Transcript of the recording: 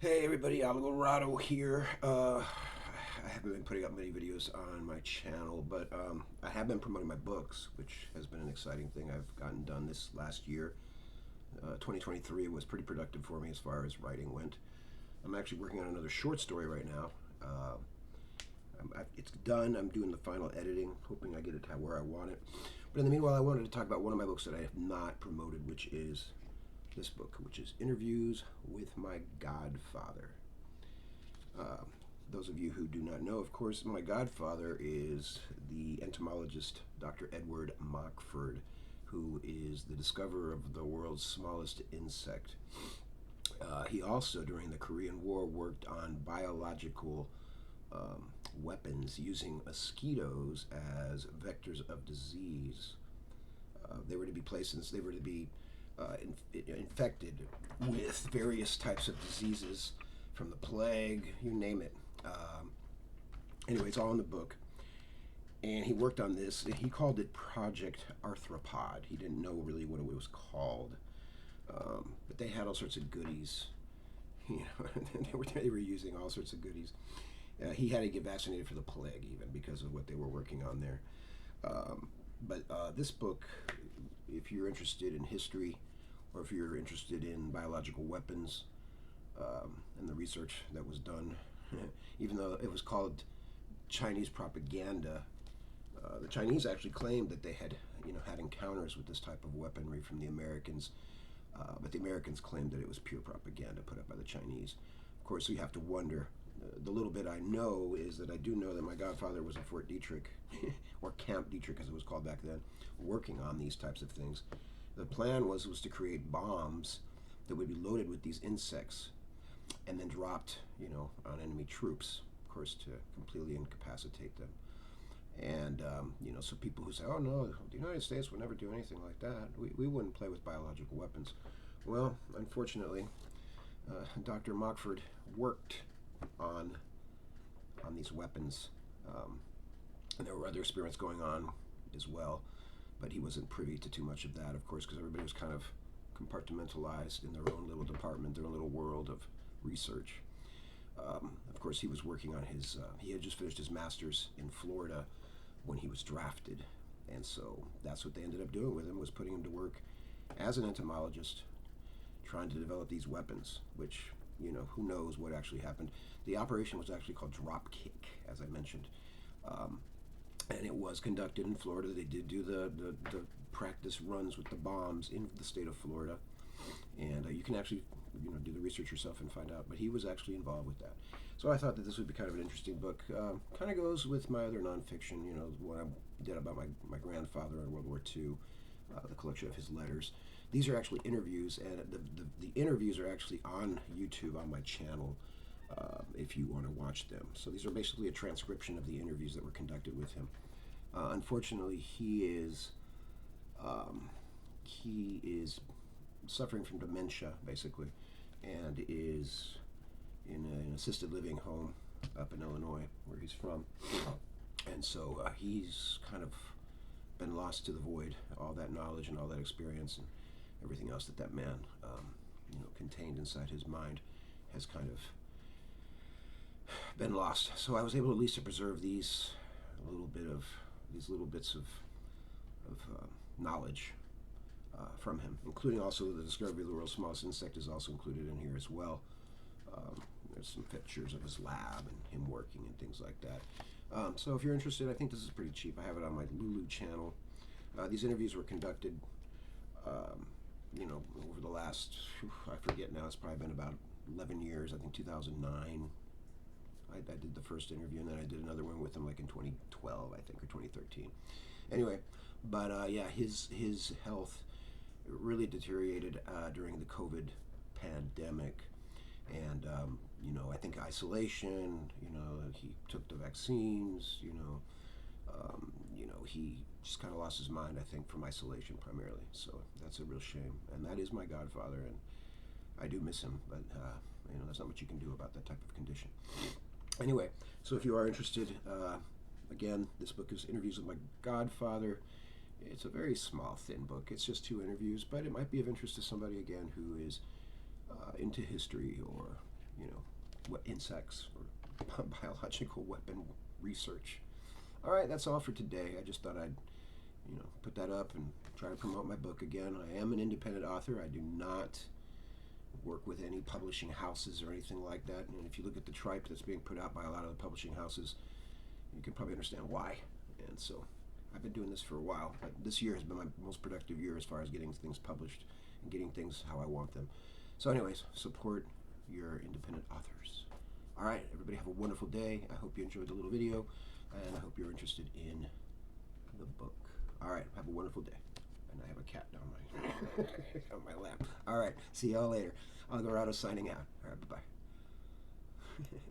Hey everybody, Alvarado here. I haven't been putting up many videos on my channel, but I have been promoting my books, which has been an exciting thing I've gotten done this last year. 2023 was pretty productive for me as far as writing went. I'm actually working on another short story right now. It's done. I'm doing the final editing, hoping I get it to where I want it. But in the meanwhile, I wanted to talk about one of my books that I have not promoted, which is this book, which is Interviews with My Godfather. Uh, those of you who do not know, of course, my godfather is the entomologist Dr. Edward Mockford, who is the discoverer of the world's smallest insect. He also, during the Korean War, worked on biological weapons using mosquitoes as vectors of disease. They were to be placed, they were to be infected with various types of diseases, from the plague, you name it. Anyway, it's all in the book. And he worked on this. He called it Project Arthropod. He didn't know really what it was called, but they had all sorts of goodies. You know, they were using all sorts of goodies. He had to get vaccinated for the plague even because of what they were working on there. But this book, if you're interested in history or if you're interested in biological weapons and the research that was done, even though it was called Chinese propaganda, the Chinese actually claimed that they had, had encounters with this type of weaponry from the Americans, but the Americans claimed that it was pure propaganda put up by the Chinese. Of course, you have to wonder. The little bit I know is that I do know that my godfather was at Fort Dietrick, or Camp Dietrick as it was called back then, working on these types of things. The plan was to create bombs that would be loaded with these insects and then dropped, on enemy troops, of course, to completely incapacitate them. And, so people who say, oh no, the United States would never do anything like that. We wouldn't play with biological weapons. Well, unfortunately, Dr. Mockford worked on these weapons, and there were other experiments going on as well, but he wasn't privy to too much of that, of course, because everybody was kind of compartmentalized in their own little department, their own little world of research. Of course, he was working on his, he had just finished his master's in Florida when he was drafted, and so that's what they ended up doing with him, was putting him to work as an entomologist, trying to develop these weapons, which, who knows what actually happened. The operation was actually called Dropkick, as I mentioned, and it was conducted in Florida. They did do the practice runs with the bombs in the state of Florida, and you can actually do the research yourself and find out, but he was actually involved with that. So I thought that this would be kind of an interesting book. Kind of goes with my other nonfiction, what I did about my grandfather in World War II, the collection of his letters. These are actually interviews, and the interviews are actually on YouTube on my channel, if you want to watch them. So these are basically a transcription of the interviews that were conducted with him. Unfortunately, he is suffering from dementia, basically, and is in an assisted living home up in Illinois, where he's from. And so he's kind of been lost to the void. All that knowledge and all that experience and everything else that man, contained inside his mind, has kind of been lost. So I was able at least to preserve these little bits of knowledge from him, including also the discovery of the world's smallest insect is also included in here as well. There's some pictures of his lab and him working and things like that. So if you're interested, I think this is pretty cheap. I have it on my Lulu channel. These interviews were conducted, over the last, I forget now, it's probably been about 11 years, I think 2009. I did the first interview, and then I did another one with him like in 2012, I think, or 2013. Anyway, but his health really deteriorated during the COVID pandemic, and I think isolation. He took the vaccines. He just kind of lost his mind, I think, from isolation primarily. So that's a real shame, and that is my godfather, and I do miss him, but there's not much you can do about that type of condition. Anyway, so if you are interested, again, this book is Interviews with My Godfather. It's a very small, thin book. It's just 2 interviews, but it might be of interest to somebody, again, who is into history or you know, what insects or biological weapon research. All right, that's all for today. I just thought I'd, put that up and try to promote my book again. I am an independent author. I do not work with any publishing houses or anything like that. And if you look at the tripe that's being put out by a lot of the publishing houses, you can probably understand why. And so I've been doing this for a while. But this year has been my most productive year as far as getting things published and getting things how I want them. So anyways, support your independent authors. All right, everybody have a wonderful day. I hope you enjoyed the little video, and I hope you're interested in the book. All right, have a wonderful day. And I have a cat down my on my lap. All right, see y'all later. Alvarado signing out. All right, bye-bye.